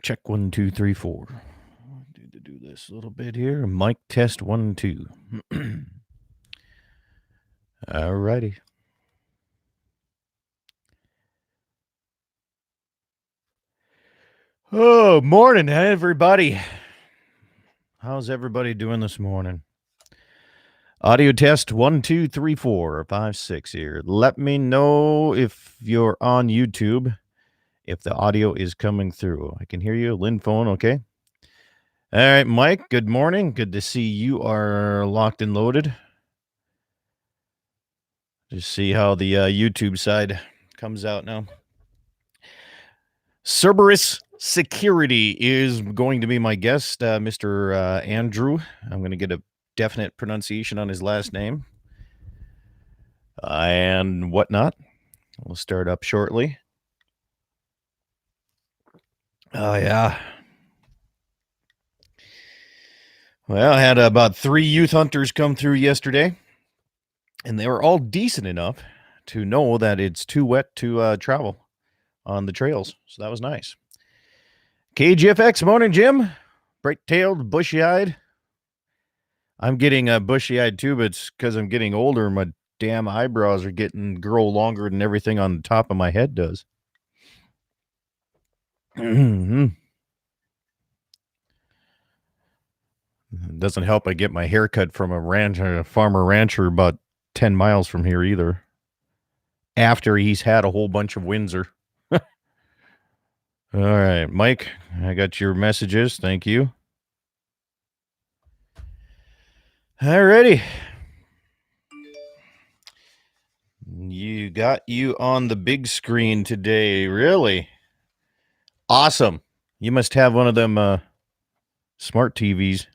Check 1, 2, 3, 4. Need to do this a little bit here. Mic test 1, 2. All righty. Oh, morning, everybody. How's everybody doing this morning? Audio test 1, 2, 3, 4, 5, 6 here. Let me know if you're on YouTube, if the audio is coming through. I can hear you. Lynn phone, okay? All right, Mike, good morning. Good to see you are locked and loaded. Just see how the YouTube side comes out now. Cerberus Security is going to be my guest, Mr. Andrew. I'm going to get a definite pronunciation on his last name and whatnot. We'll start up shortly. Oh, yeah. Well, I had about 3 youth hunters come through yesterday, and they were all decent enough to know that it's too wet to travel on the trails. So that was nice. KGFX, morning, Jim. Bright-tailed, bushy-eyed. I'm getting bushy-eyed too, but it's because I'm getting older. My damn eyebrows are grow longer than everything on the top of my head does. It doesn't help I get my hair cut from a farmer rancher about 10 miles from here either. After he's had a whole bunch of Windsor. All right, Mike, I got your messages. Thank you. All righty. You got you on the big screen today. Really? Awesome. You must have one of them smart TVs.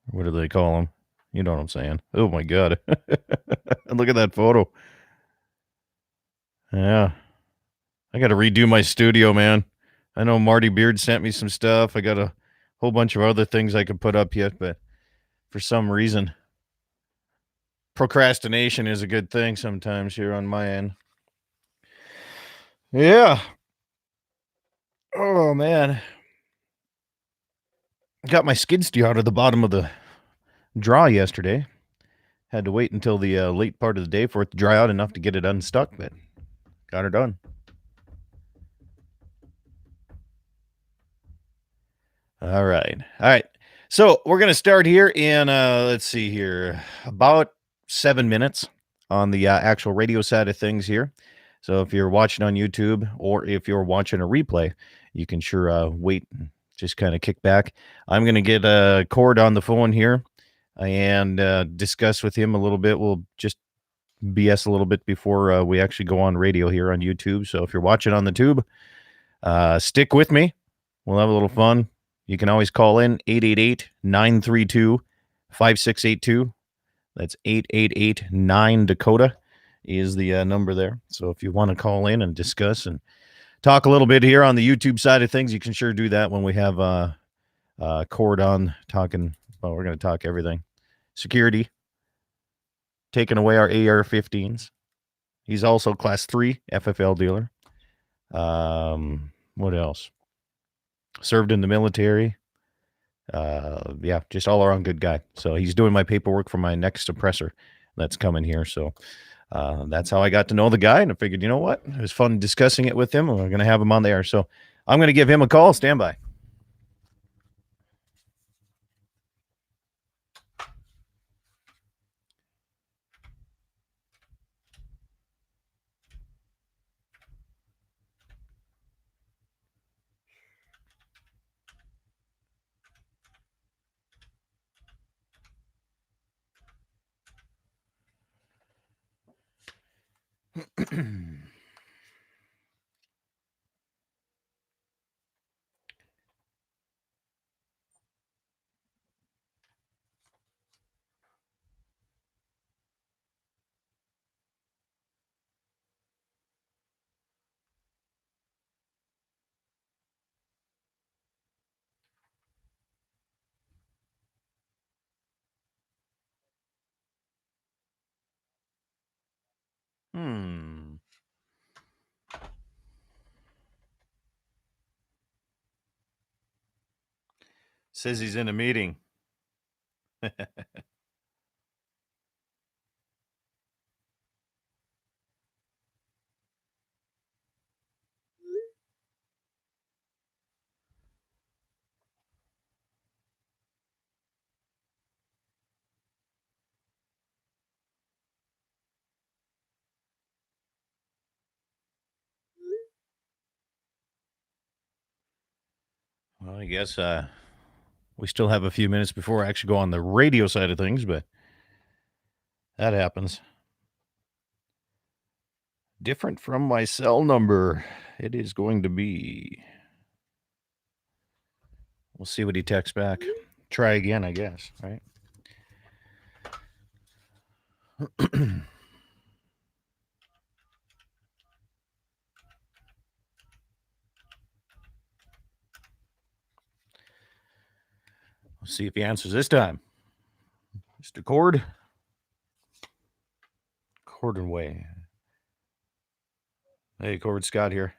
What do they call them? You know what I'm saying. Oh, my God. Look at that photo. Yeah. I got to redo my studio, man. I know Marty Beard sent me some stuff. I got a whole bunch of other things I could put up yet, but for some reason, procrastination is a good thing sometimes here on my end. Yeah. Oh, man. Got my skid steer out of the bottom of the draw yesterday. Had to wait until the late part of the day for it to dry out enough to get it unstuck, but got her done. All right. So we're going to start here in, let's see here, about 7 minutes on the actual radio side of things here. So if you're watching on YouTube or if you're watching a replay, you can sure wait, just kind of kick back. I'm going to get a Cord on the phone here and discuss with him a little bit. We'll just BS a little bit before we actually go on radio here on YouTube. So if you're watching on the tube, stick with me. We'll have a little fun. You can always call in 888-932-5682. That's 888-9-Dakota is the number there. So if you want to call in and discuss and talk a little bit here on the YouTube side of things, you can sure do that when we have Cord on talking. Well, we're going to talk everything. Security, taking away our AR-15s. He's also Class 3 FFL dealer. What else? Served in the military. Yeah, just all around good guy. So he's doing my paperwork for my next suppressor that's coming here. So that's how I got to know the guy. And I figured, you know what? It was fun discussing it with him. And we're going to have him on the air. So I'm going to give him a call. Stand by. Says he's in a meeting. Well, I guess we still have a few minutes before I actually go on the radio side of things, but that happens. Different from my cell number. It is going to be. We'll see what he texts back. Try again, I guess, right? We'll see if he answers this time. Mr. Cord. Cordonway. Hey, Cord Scott here.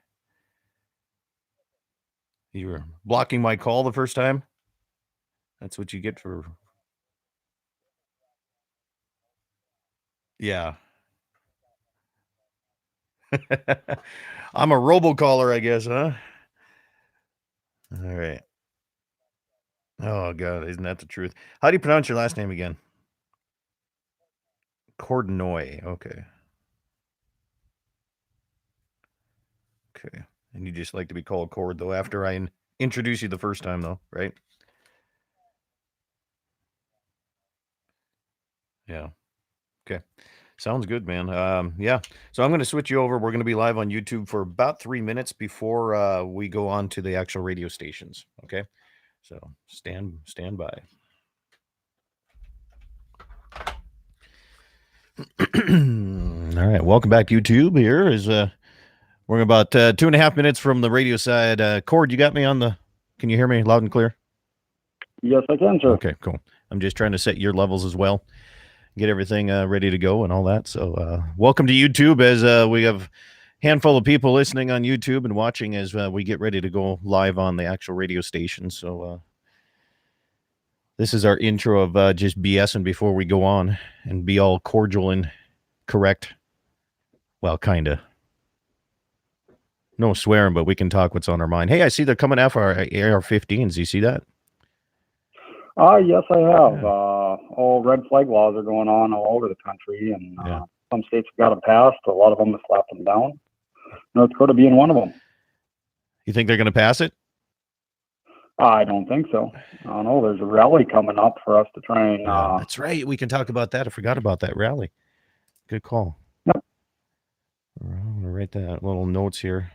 You were blocking my call the first time? That's what you get for... Yeah. I'm a robocaller, I guess, huh? All right. Oh, God, isn't that the truth? How do you pronounce your last name again? Cordnoy. Okay. Okay. And you just like to be called Cord, though, after I introduce you the first time, though, right? Yeah. Okay. Sounds good, man. Yeah. So I'm going to switch you over. We're going to be live on YouTube for about 3 minutes before we go on to the actual radio stations. Okay. So stand by. All right. Welcome back, YouTube. Here is we're about 2.5 minutes from the radio side. Cord, you got me on the... Can you hear me loud and clear? Yes, I can, sir. Okay, cool. I'm just trying to set your levels as well. Get everything ready to go and all that. So welcome to YouTube, as we have a handful of people listening on YouTube and watching as we get ready to go live on the actual radio station. So this is our intro of just BSing before we go on and be all cordial and correct. Well, kind of. No swearing, but we can talk what's on our mind. Hey, I see they're coming after our AR-15s. Do you see that? Yes, I have. Yeah. All red flag laws are going on all over the country, and some states have got them passed. A lot of them have slapped them down. North Dakota being one of them. You think they're going to pass it? I don't think so. I don't know. There's a rally coming up for us to try and... that's right. We can talk about that. I forgot about that rally. Good call. Yep. I'm going to write that little notes here.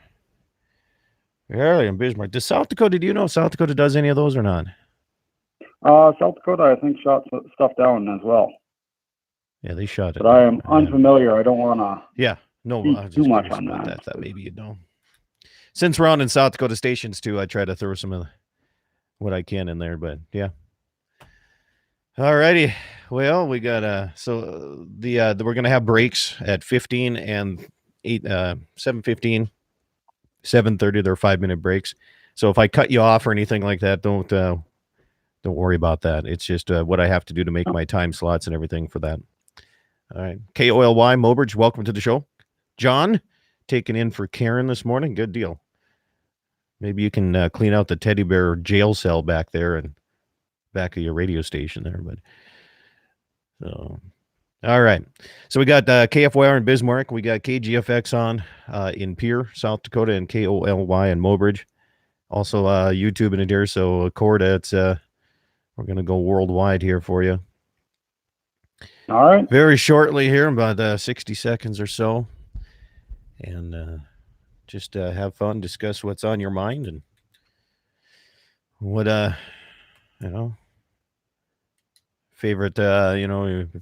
Rally in Bismarck. Does South Dakota, do you know if South Dakota does any of those or not? South Dakota, I think, shot stuff down as well. Yeah, they shot it. But I am unfamiliar. I don't want to. Yeah, no, I was too much on that. That maybe you know. Since we're on in South Dakota stations too, I try to throw some of what I can in there. But yeah. All righty. Well, we got so we're gonna have breaks at 15 and 7:15, 7:30. They're 5-minute breaks. So if I cut you off or anything like that, don't worry about that. It's just what I have to do to make my time slots and everything for that. All right. KOLY Mobridge, welcome to the show. John, taking in for Karen this morning. Good deal. Maybe you can clean out the teddy bear jail cell back there and back of your radio station there. But so, all right. So we got KFYR in Bismarck. We got KGFX on in Pierre, South Dakota, and KOLY in Mobridge. Also YouTube in Adair. So Corda, it's we're going to go worldwide here for you. All right. Very shortly here, about 60 seconds or so. And just have fun, discuss what's on your mind and what, favorite,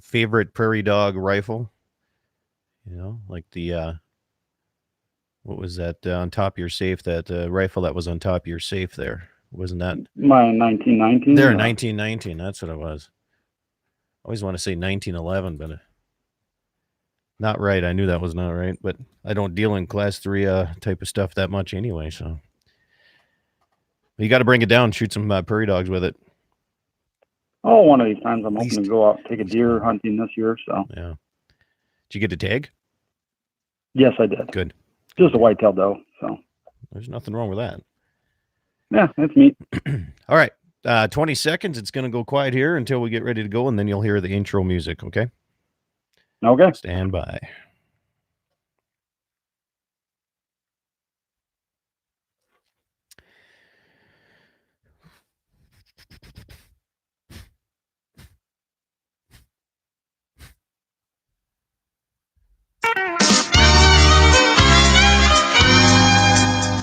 favorite prairie dog rifle. Like the, what was that on top of your safe, that rifle that was on top of your safe there? Wasn't that my 1919? There, 1919. That's what it was. I always want to say 1911, but not right. I knew that was not right, but I don't deal in class 3 type of stuff that much anyway. So you got to bring it down, shoot some prairie dogs with it. Oh, one of these times I'm hoping to go out and take a deer hunting this year. So yeah. Did you get a tag? Yes, I did. Good. Just a whitetail doe. So there's nothing wrong with that. Yeah, that's neat. All right. 20 seconds. It's going to go quiet here until we get ready to go, and then you'll hear the intro music, okay? Okay. Stand by.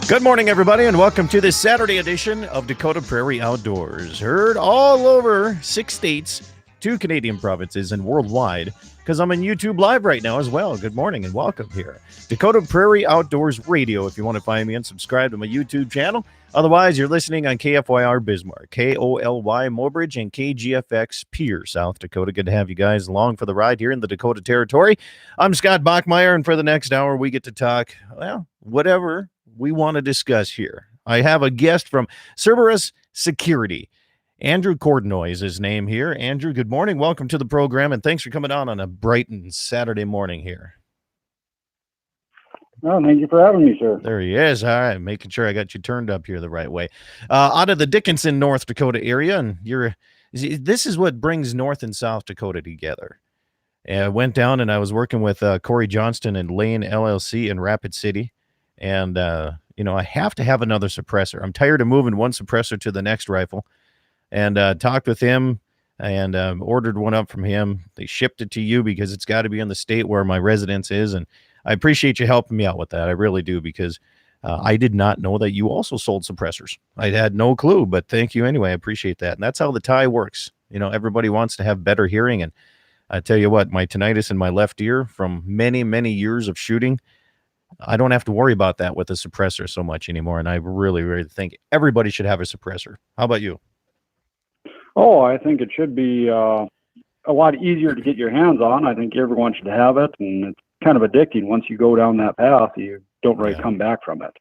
Good morning, everybody, and welcome to this Saturday edition of Dakota Prairie Outdoors. Heard all over 6 states, 2 Canadian provinces, and worldwide, because I'm on YouTube Live right now as well. Good morning and welcome here. Dakota Prairie Outdoors Radio, if you want to find me and subscribe to my YouTube channel. Otherwise, you're listening on KFYR Bismarck, KOLY Mobridge, and KGFX Pierre, South Dakota. Good to have you guys along for the ride here in the Dakota Territory. I'm Scott Bachmeyer, and for the next hour, we get to talk, well, whatever we want to discuss here. I have a guest from Cerberus Security. Andrew Cordnoy is his name here. Andrew, good morning. Welcome to the program, and thanks for coming on a bright and Saturday morning here. Well, thank you for having me, sir. There he is. All right, making sure I got you turned up here the right way. Out of the Dickinson, North Dakota area, and this is what brings North and South Dakota together. I went down and I was working with Corey Johnston and Lane LLC in Rapid City. And, I have to have another suppressor. I'm tired of moving one suppressor to the next rifle. And talked with him and ordered one up from him. They shipped it to you because it's got to be in the state where my residence is. And I appreciate you helping me out with that. I really do, because I did not know that you also sold suppressors. I had no clue, but thank you anyway. I appreciate that. And that's how the tie works. Everybody wants to have better hearing. And I tell you what, my tinnitus in my left ear from many, many years of shooting, I don't have to worry about that with a suppressor so much anymore. And I really, really think everybody should have a suppressor. How about you? Oh, I think it should be a lot easier to get your hands on. I think everyone should have it, and it's kind of addicting. Once you go down that path, you don't really come back from it.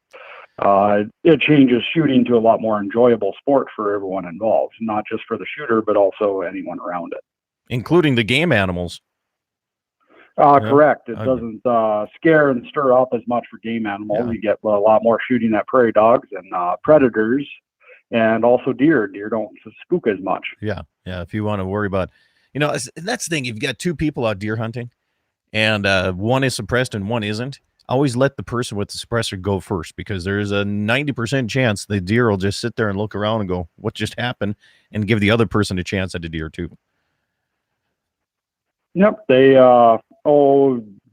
It changes shooting to a lot more enjoyable sport for everyone involved, not just for the shooter, but also anyone around it. Including the game animals. Correct. It doesn't scare and stir up as much for game animals. Yeah. You get a lot more shooting at prairie dogs and predators, and also deer. Deer don't spook as much. Yeah. If you want to worry about, that's the thing. You've got 2 people out deer hunting, and one is suppressed and one isn't. Always let the person with the suppressor go first, because there's a 90% chance the deer will just sit there and look around and go, "What just happened?" and give the other person a chance at a deer too. Yep, they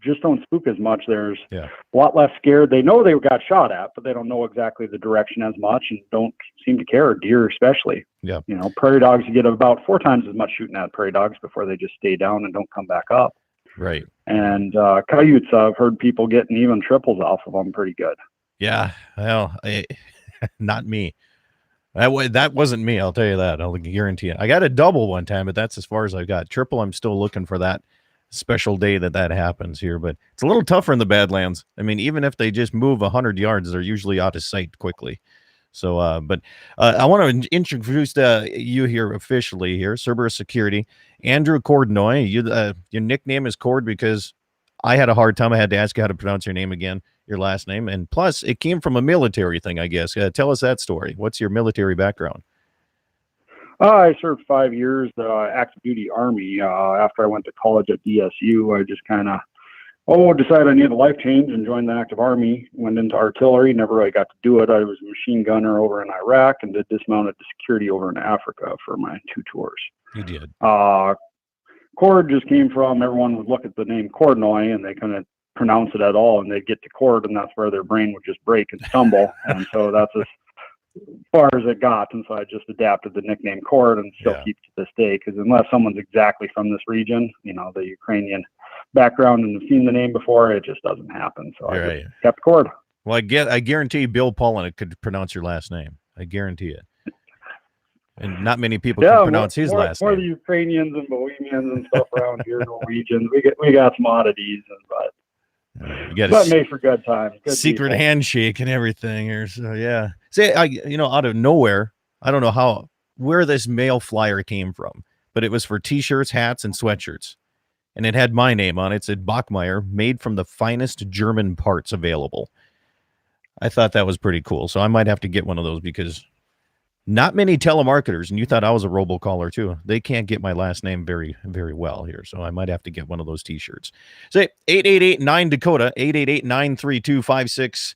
just don't spook as much. There's a lot less scared. They know they got shot at, but they don't know exactly the direction as much and don't seem to care. Deer especially. Yeah. Prairie dogs, you get about 4 times as much shooting at prairie dogs before they just stay down and don't come back up. Right. And coyotes, I've heard people getting even triples off of them pretty good. Yeah. Well, not me. That wasn't me. I'll tell you that. I'll guarantee it. I got a double one time, but that's as far as I got. Triple, I'm still looking for that special day that happens here, but it's a little tougher in the Badlands. I mean, even if they just move 100 yards, they're usually out of sight quickly. So, but I want to introduce you here officially here, Cerberus Security. Andrew Cordnoy. Your nickname is Cord because I had a hard time. I had to ask you how to pronounce your name again, your last name. And plus, it came from a military thing, I guess. Tell us that story. What's your military background? I served 5 years, active duty Army. After I went to college at DSU, I just kind of decided I needed a life change and joined the active Army. Went into artillery, never really got to do it. I was a machine gunner over in Iraq and did dismounted security over in Africa for my 2 tours. You did. Cord just came from, everyone would look at the name Cordnoy and they couldn't pronounce it at all, and they'd get to cord, and that's where their brain would just break and stumble. And so that's as far as it got. And so I just adapted the nickname Cord and still keep to this day, because unless someone's exactly from this region, the Ukrainian background and have seen the name before, it just doesn't happen. So I just kept Cord. Well, I guarantee Bill Pollen could pronounce your last name. I guarantee it. And not many people can pronounce his last name. More the Ukrainians and Bohemians and stuff around here, Norwegians. We got some oddities, but made for good times. Good secret people. Handshake and everything here. So say out of nowhere, I don't know where this mail flyer came from, but it was for T-shirts, hats, and sweatshirts. And it had my name on it. It said Bachmeyer, made from the finest German parts available. I thought that was pretty cool. So I might have to get one of those because not many telemarketers, and you thought I was a robocaller too, they can't get my last name very, very well here. So I might have to get one of those T-shirts. Say 888-9-DAKOTA, 888-932-5682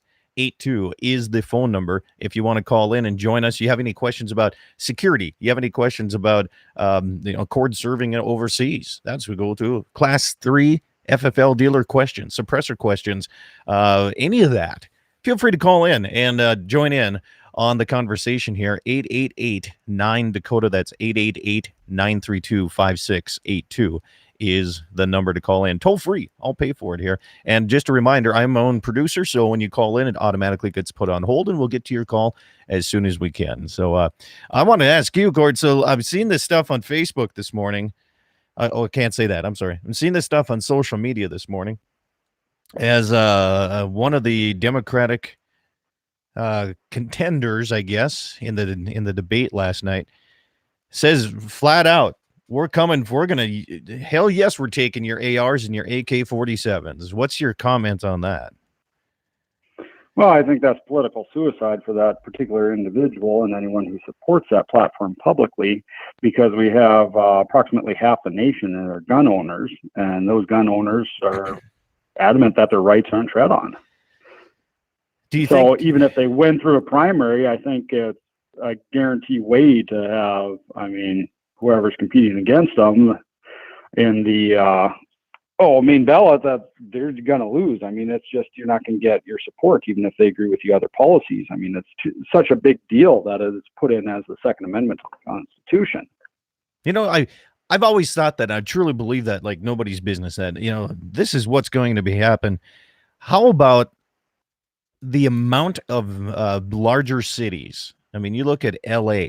is the phone number if you want to call in and join us. You have any questions about security? You have any questions about cord serving overseas? That's what we go to. Class 3 FFL dealer questions, suppressor questions, any of that. Feel free to call in and join in on the conversation here. 888-9-DAKOTA. That's 888-932-5682 is the number to call in. Toll free. I'll pay for it here. And just a reminder, I'm my own producer, so when you call in, it automatically gets put on hold, and we'll get to your call as soon as we can. So I want to ask you, Gord, so I've seen this stuff on Facebook this morning. I can't say that. I'm sorry. I'm seeing this stuff on social media this morning as one of the Democratic contenders, I guess, in the debate last night says flat out, we're coming. We're gonna, hell yes, we're taking your ARs and your AK-47s. What's your comment on that? Well, I think that's political suicide for that particular individual and anyone who supports that platform publicly, because we have approximately half the nation that are gun owners, and those gun owners are adamant that their rights aren't tread on. Do you so think, even if they win through a primary, I think it's a guarantee way to have, whoever's competing against them in the main ballot, that they're going to lose. It's just, you're not going to get your support, even if they agree with the other policies. It's such a big deal that it's put in as the Second Amendment to the Constitution. I've always thought that. I truly believe that, like, nobody's business, that, this is what's going to be happen. How about the amount of larger cities? You look at LA,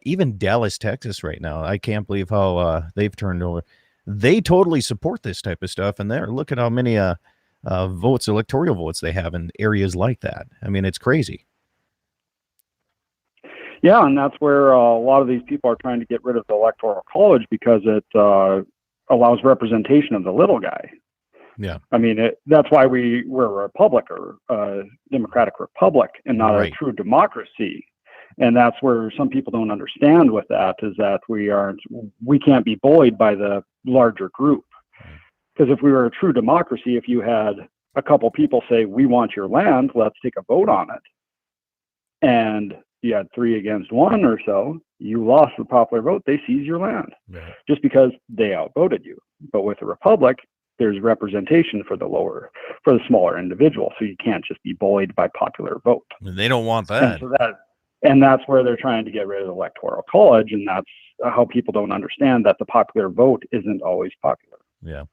even Dallas, Texas right now. I can't believe how they've turned over. They totally support this type of stuff. And look at how many electoral votes they have in areas like that. It's crazy. Yeah, and that's where a lot of these people are trying to get rid of the Electoral College, because it allows representation of the little guy. Yeah. That's why we're a republic, or a democratic republic, and not Right. a true democracy. And that's where some people don't understand with that, is that we can't be bullied by the larger group. Because if we were a true democracy, if you had a couple people say, we want your land, let's take a vote on it, and you had 3 against 1 or so, you lost the popular vote, they seize your land. Right. Just because they outvoted you. But with a republic, there's representation for the smaller individual. So you can't just be bullied by popular vote. They don't want that. And that's where they're trying to get rid of the Electoral College. And that's how people don't understand that the popular vote isn't always popular. Yeah.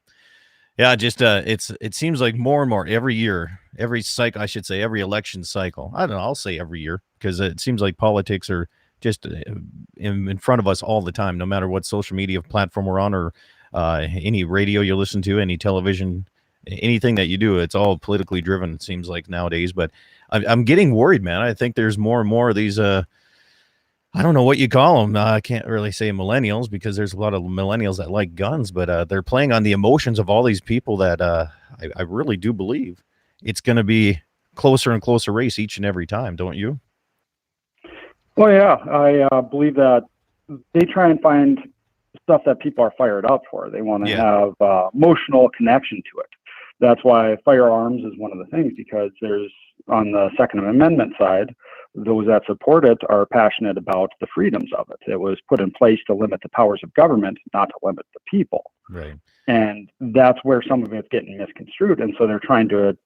Yeah. Just, it seems like more and more every year, every cycle, I should say, every election cycle. I don't know. I'll say every year, because it seems like politics are just in front of us all the time, no matter what social media platform we're on, or any radio you listen to, any television, anything that you do, it's all politically driven, it seems like nowadays. But I'm getting worried, man. I think there's more and more of these, I don't know what you call them. I can't really say millennials, because there's a lot of millennials that like guns, but they're playing on the emotions of all these people that I really do believe it's going to be closer and closer race each and every time. Don't you? Well, yeah, I believe that they try and find stuff that people are fired up for. They want to have emotional connection to it. That's why firearms is one of the things, because there's, on the Second Amendment side, those that support it are passionate about the freedoms of it. It was put in place to limit the powers of government, not to limit the people. Right. And that's where some of it's getting misconstrued. And so they're trying to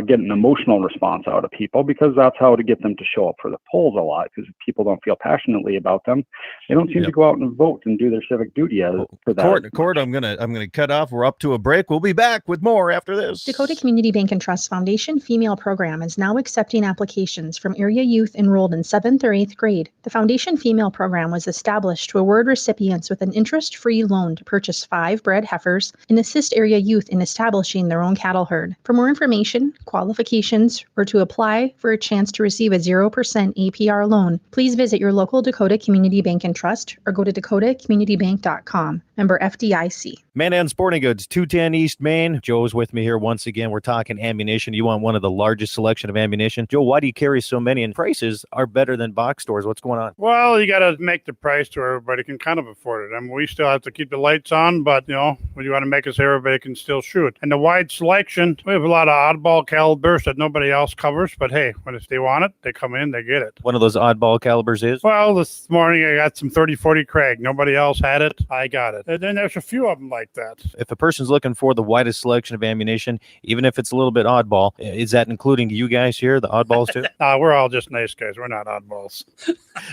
get an emotional response out of people, because that's how to get them to show up for the polls a lot. Because if people don't feel passionately about them, they don't seem to go out and vote and do their civic duty for that. Cord, I'm gonna cut off. We're up to a break. We'll be back with more after this. Dakota Community Bank and Trust Foundation Female Program is now accepting applications from area youth enrolled in 7th or 8th grade. The Foundation Female Program was established to award recipients with an interest-free loan to purchase 5 bred heifers and assist area youth in establishing their own cattle herd. For more information, information, qualifications, or to apply for a chance to receive a 0% APR loan, please visit your local Dakota Community Bank and Trust or go to dakotacommunitybank.com. Member FDIC. Mandan Sporting Goods, 210 East Main. Joe's with me here once again. We're talking ammunition. You want one of the largest selection of ammunition. Joe, why do you carry so many? And prices are better than box stores. What's going on? Well, you got to make the price to where everybody can kind of afford it. I mean, we still have to keep the lights on, but, you know, we want to make it so everybody can still shoot. And the wide selection, we have a lot of oddball calibers that nobody else covers, but hey, if they want it, they come in, they get it. One of those oddball calibers is? Well, this morning I got some 30-40 Craig. Nobody else had it. I got it. And then there's a few of them like that. If a person's looking for the widest selection of ammunition, even if it's a little bit oddball, is that including you guys here, the oddballs too? We're all just nice guys. We're not oddballs.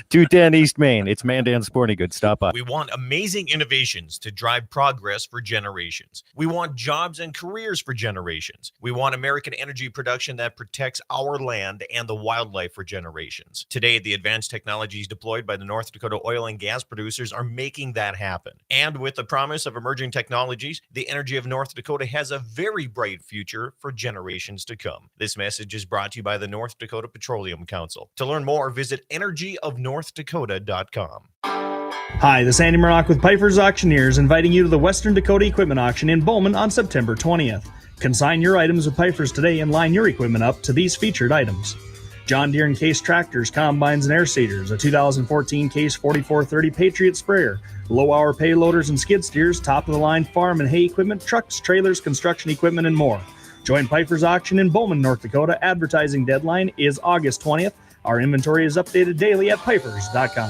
210 East Main. It's Mandan Sporting Goods. Stop by. We want amazing innovations to drive progress for generations. We want jobs and careers for generations. We want American energy production that protects our land and the wildlife for generations. Today, the advanced technologies deployed by the North Dakota oil and gas producers are making that happen. And with the promise of emerging technologies, the energy of North Dakota has a very bright future for generations to come. This message is brought to you by the North Dakota Petroleum Council. To learn more, visit energyofnorthdakota.com. Hi, this is Andy Murdoch with Piper's Auctioneers, inviting you to the Western Dakota Equipment Auction in Bowman on September 20th. Consign your items with Piper's today and line your equipment up to these featured items: John Deere and Case tractors, combines, and air seeders, a 2014 Case 4430 Patriot sprayer, low-hour payloaders and skid steers, top-of-the-line farm and hay equipment, trucks, trailers, construction equipment, and more. Join Piper's Auction in Bowman, North Dakota. Advertising deadline is August 20th. Our inventory is updated daily at pipers.com.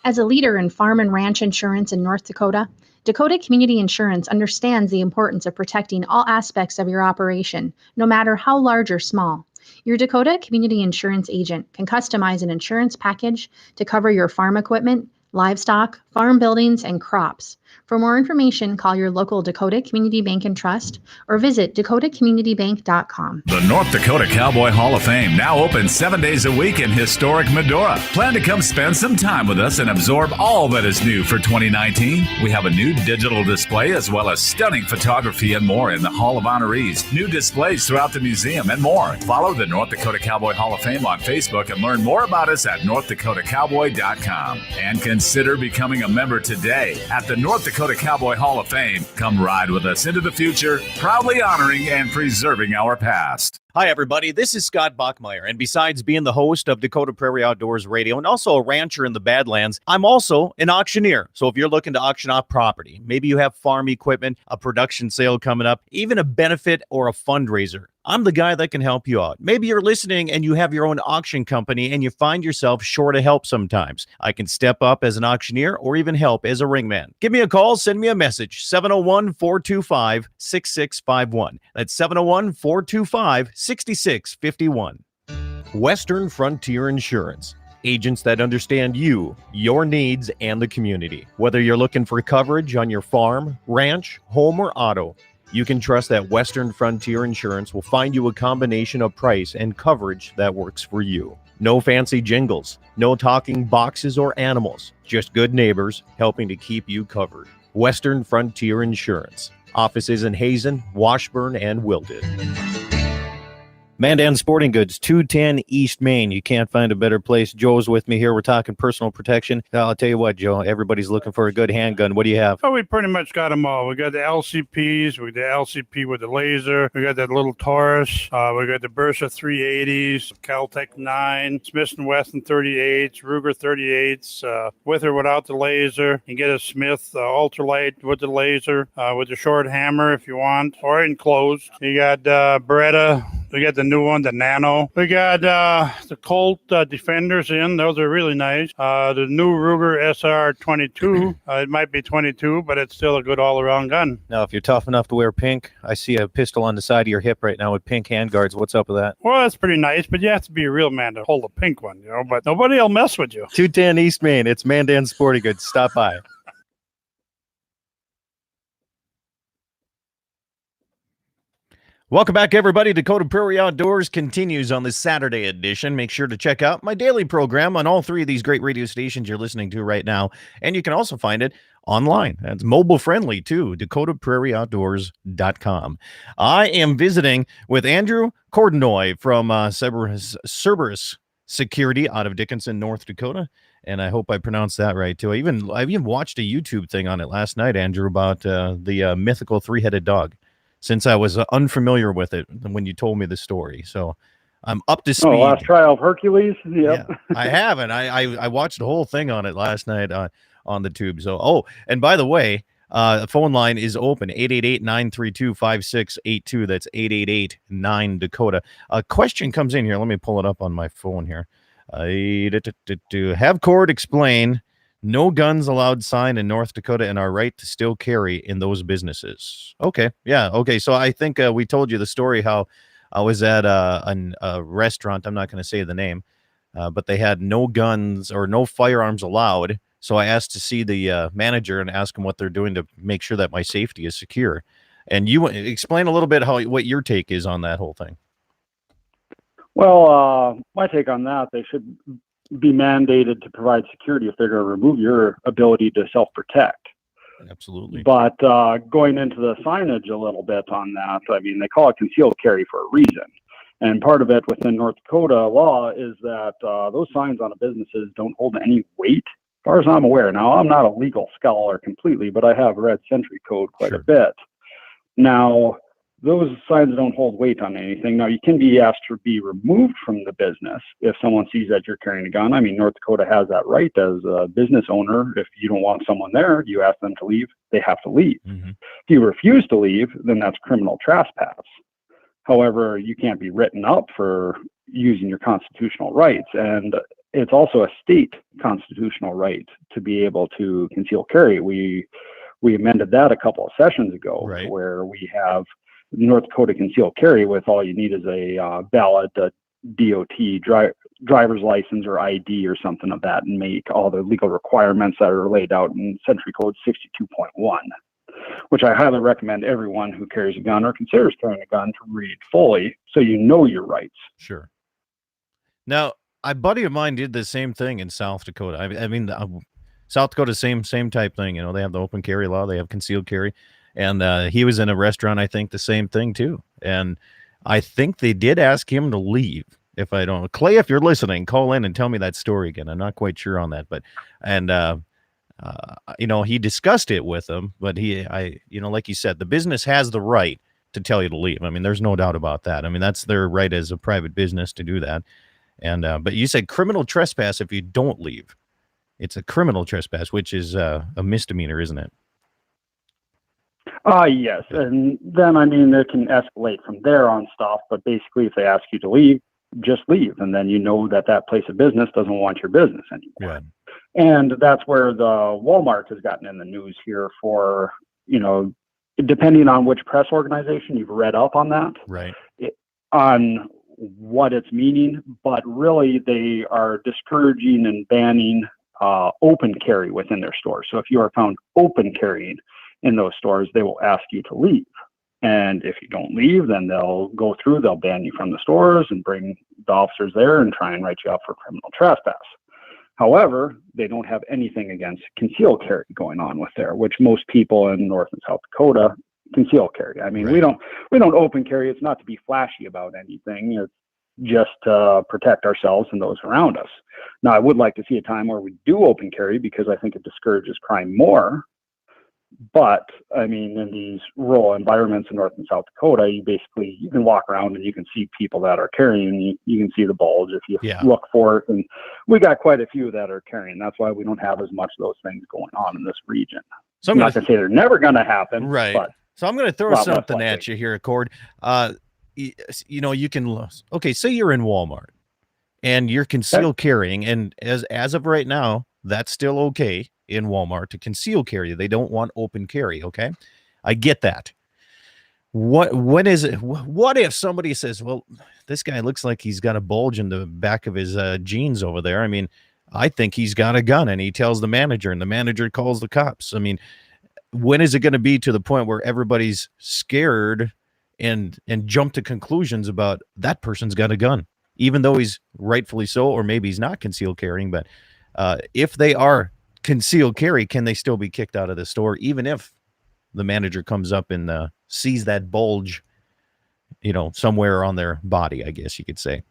As a leader in farm and ranch insurance in North Dakota, Dakota Community Insurance understands the importance of protecting all aspects of your operation, no matter how large or small. Your Dakota Community Insurance agent can customize an insurance package to cover your farm equipment, livestock, farm buildings, and crops. For more information, call your local Dakota Community Bank and Trust or visit dakotacommunitybank.com. The North Dakota Cowboy Hall of Fame now open 7 days a week in historic Medora. Plan to come spend some time with us and absorb all that is new for 2019. We have a new digital display as well as stunning photography and more in the Hall of Honorees, new displays throughout the museum, and more. Follow the North Dakota Cowboy Hall of Fame on Facebook and learn more about us at northdakotacowboy.com. And consider becoming a member today at the North Dakota Cowboy Hall of Fame. Come ride with us into the future, proudly honoring and preserving our past. Hi, everybody. This is Scott Bachmeyer, and besides being the host of Dakota Prairie Outdoors Radio and also a rancher in the Badlands, I'm also an auctioneer. So if you're looking to auction off property, maybe you have farm equipment, a production sale coming up, even a benefit or a fundraiser, I'm the guy that can help you out. Maybe you're listening and you have your own auction company and you find yourself short of help sometimes. I can step up as an auctioneer or even help as a ringman. Give me a call, send me a message, 701-425-6651. That's 701-425-6651. Western Frontier Insurance. Agents that understand you, your needs, and the community. Whether you're looking for coverage on your farm, ranch, home, or auto, you can trust that Western Frontier Insurance will find you a combination of price and coverage that works for you. No fancy jingles, no talking boxes or animals, just good neighbors helping to keep you covered. Western Frontier Insurance. Offices in Hazen, Washburn, and Wilton. Mandan Sporting Goods, 210 East Main. You can't find a better place. Joe's with me here. We're talking personal protection. I'll tell you what, Joe, everybody's looking for a good handgun. What do you have? Oh, we pretty much got them all. We got the LCPs, we got the LCP with the laser, we got that little Taurus, we got the Bersa 380s, Caltech 9, Smith & Wesson 38s, Ruger 38s, with or without the laser. You can get a Smith ultralight with the laser, with the short hammer if you want, or enclosed. You got Beretta. We got the new one, the Nano. We got the Colt Defenders in. Those are really nice. The new Ruger SR22. It might be 22, but it's still a good all-around gun. Now, if you're tough enough to wear pink, I see a pistol on the side of your hip right now with pink handguards. What's up with that? Well, that's pretty nice, but you have to be a real man to hold a pink one, you know. But nobody will mess with you. 210 East Main. It's Mandan Sporting Goods. Stop by. Welcome back, everybody. Dakota Prairie Outdoors continues on this Saturday edition. Make sure to check out my daily program on all three of these great radio stations you're listening to right now. And you can also find it online. That's mobile friendly too, DakotaPrairieOutdoors.com. I am visiting with Andrew Cordenoy from Cerberus Security out of Dickinson, North Dakota. And I hope I pronounced that right too. I even watched a YouTube thing on it last night, Andrew, about the mythical three-headed dog, since I was unfamiliar with it when you told me the story. So I'm up to speed. Oh, last trial of Hercules. Yep. Yeah, I haven't. I watched the whole thing on it last night on the tube. So, and by the way, the phone line is open, 888-932-5682. That's 888-9-DAKOTA. A question comes in here. Let me pull it up on my phone here. Have Cord explain no guns allowed sign in North Dakota and our right to still carry in those businesses. Okay. Yeah. Okay. So I think we told you the story how I was at a restaurant. I'm not going to say the name, but they had no guns or no firearms allowed. So I asked to see the manager and ask him what they're doing to make sure that my safety is secure. And you explain a little bit what your take is on that whole thing. Well, my take on that, they should be mandated to provide security if they're going to remove your ability to self-protect. Absolutely. But going into the signage a little bit on that, I mean, they call it concealed carry for a reason. And part of it within North Dakota law is that those signs on businesses don't hold any weight, as far as I'm aware. Now, I'm not a legal scholar completely, but I have read Century Code quite a bit. Now, those signs don't hold weight on anything. Now, you can be asked to be removed from the business if someone sees that you're carrying a gun. I mean, North Dakota has that right as a business owner. If you don't want someone there, you ask them to leave, they have to leave. Mm-hmm. If you refuse to leave, then that's criminal trespass. However, you can't be written up for using your constitutional rights. And it's also a state constitutional right to be able to conceal carry. We amended that a couple of sessions ago, right, where we have North Dakota concealed carry with all you need is a valid DOT driver's license or ID or something of that make, all the legal requirements that are laid out in Century Code 62.1, which I highly recommend everyone who carries a gun or considers carrying a gun to read fully so you know your rights. Sure. Now, a buddy of mine did the same thing in South Dakota. I mean, South Dakota, same type thing. You know, they have the open carry law, they have concealed carry. And he was in a restaurant, I think the same thing too. And I think they did ask him to leave. If I don't, Clay, if you're listening, call in and tell me that story again. I'm not quite sure on that, but, and, you know, he discussed it with him, but you know, like you said, the business has the right to tell you to leave. I mean, there's no doubt about that. I mean, that's their right as a private business to do that. And, but you said criminal trespass if you don't leave. It's a criminal trespass, which is a misdemeanor, isn't it? Yes. And then, I mean, it can escalate from there on stuff, but basically if they ask you to leave, just leave. And then you know that that place of business doesn't want your business anymore. Yeah. And that's where the Walmart has gotten in the news here for, you know, depending on which press organization you've read up on that, right, on what it's meaning, but really they are discouraging and banning open carry within their stores. So if you are found open carrying in those stores, they will ask you to leave. And if you don't leave, then they'll ban you from the stores and bring the officers there and try and write you up for criminal trespass. However, they don't have anything against concealed carry going on with there, which most people in North and South Dakota conceal carry. I mean, right, we don't open carry. It's not to be flashy about anything. It's just to protect ourselves and those around us. Now, I would like to see a time where we do open carry because I think it discourages crime more. But I mean, in these rural environments in North and South Dakota, you can walk around and you can see people that are carrying. You can see the bulge if you look for it. And we got quite a few that are carrying. That's why we don't have as much of those things going on in this region. So I'm not going to say they're never going to happen. Right. But so I'm going to throw something at you here, Accord. You know, you can, okay, say you're in Walmart and you're concealed carrying. And as of right now, that's still okay in Walmart to conceal carry. They don't want open carry. Okay. I get that. What is it? What if somebody says, well, this guy looks like he's got a bulge in the back of his jeans over there. I mean, I think he's got a gun, and he tells the manager and the manager calls the cops. I mean, when is it going to be to the point where everybody's scared and jump to conclusions about that person's got a gun, even though he's rightfully so, or maybe he's not concealed carrying, but if they are concealed carry, can they still be kicked out of the store, even if the manager comes up and sees that bulge, somewhere on their body, I guess you could say?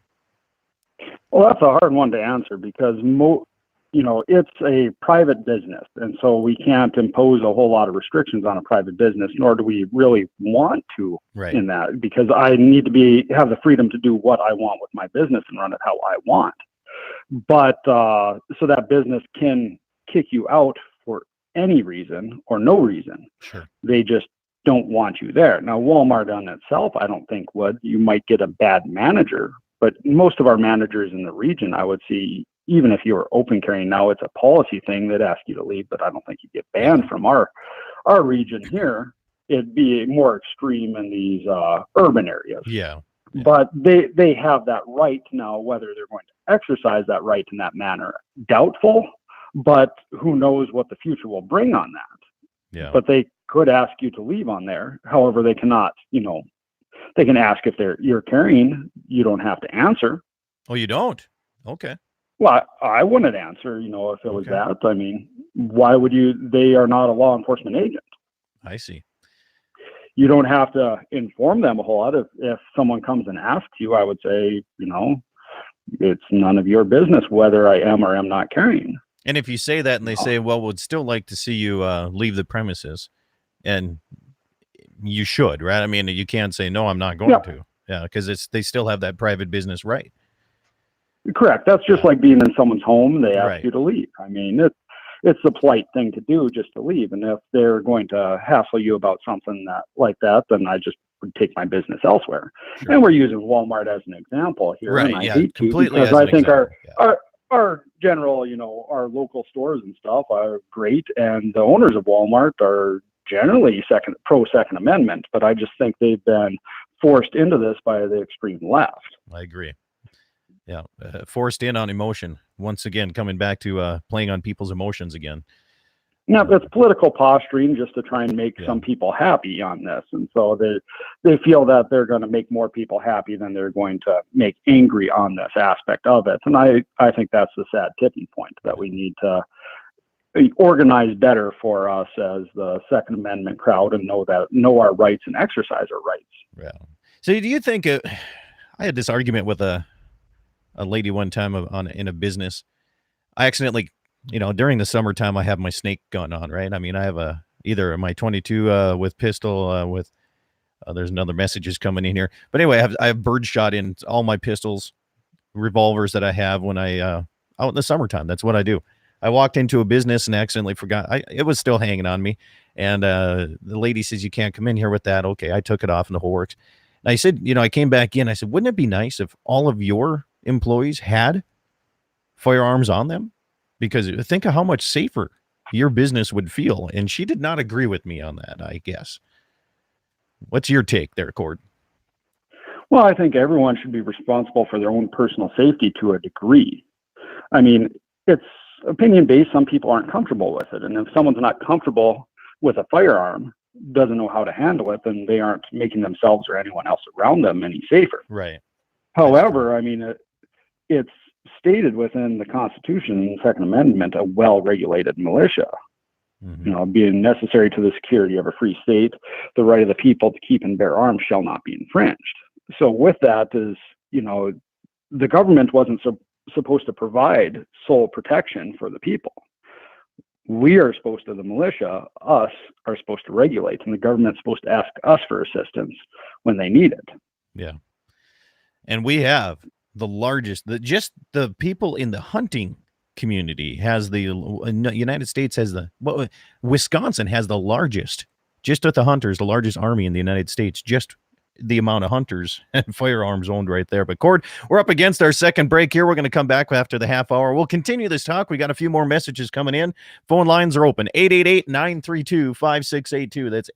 Well, that's a hard one to answer because it's a private business, and so we can't impose a whole lot of restrictions on a private business, nor do we really want to in that, because I need to have the freedom to do what I want with my business and run it how I want. But so that business can kick you out for any reason or no reason. Sure. They just don't want you there. Now, Walmart on itself, I don't think would. You might get a bad manager, but most of our managers in the region, I would see, even if you were open carrying now, it's a policy thing that asks you to leave, but I don't think you get banned from our region here. It'd be more extreme in these urban areas. Yeah. But they have that right now. Whether they're going to exercise that right in that manner, doubtful, but who knows what the future will bring on that. Yeah. But they could ask you to leave on there. However, they cannot, they can ask if you're carrying. You don't have to answer. Oh, you don't? Okay. Well, I wouldn't answer, if it was that. I mean, why would you? They are not a law enforcement agent. I see. You don't have to inform them a whole lot. If someone comes and asks you, I would say, it's none of your business whether I am or am not carrying. And if you say that and they say, well, we'd still like to see you leave the premises, and you should, right? I mean, you can't say, no, I'm not going to. Yeah, because they still have that private business right. Correct. That's just like being in someone's home. They ask you to leave. I mean, it's a polite thing to do just to leave. And if they're going to hassle you about something like that, then I just would take my business elsewhere. Sure. And we're using Walmart as an example here. Right. And I hate completely. Because I think our general, our local stores and stuff are great. And the owners of Walmart are generally pro Second Amendment. But I just think they've been forced into this by the extreme left. I agree. Yeah, forced in on emotion. Once again, coming back to playing on people's emotions again. Yeah, it's political posturing just to try and make some people happy on this. And so they feel that they're going to make more people happy than they're going to make angry on this aspect of it. And I think that's the sad tipping point, that we need to organize better for us as the Second Amendment crowd and know our rights and exercise our rights. Yeah. So do you think I had this argument with a lady one time in a business. I accidentally, during the summertime, I have my snake gun on, right? I mean, I have either my 22 with pistol with, there's another messages coming in here. But anyway, I have birdshot in all my pistols, revolvers that I have when I, out in the summertime. That's what I do. I walked into a business and accidentally forgot. It was still hanging on me. And the lady says, you can't come in here with that. Okay, I took it off and the whole works. And I said, I came back in. I said, wouldn't it be nice if all of your employees had firearms on them? Because think of how much safer your business would feel. And she did not agree with me on that, I guess. What's your take there, Cord? Well, I think everyone should be responsible for their own personal safety to a degree. I mean, it's opinion-based. Some people aren't comfortable with it. And if someone's not comfortable with a firearm, doesn't know how to handle it, then they aren't making themselves or anyone else around them any safer. Right. However, I mean, it's stated within the Constitution and the Second Amendment, a well-regulated militia, being necessary to the security of a free state, the right of the people to keep and bear arms shall not be infringed. So with that is, the government wasn't supposed to provide sole protection for the people. We are supposed to, the militia, us, are supposed to regulate, and the government's supposed to ask us for assistance when they need it. Yeah. And we have the largest, just the people in the hunting community has the United States has Wisconsin has the largest, just at the hunters, the largest army in the United States, just the amount of hunters and firearms owned right there. But Cord, we're up against our second break here. We're going to come back after the half hour. We'll continue this talk. We got a few more messages coming in. Phone lines are open. 888-932-5682. That's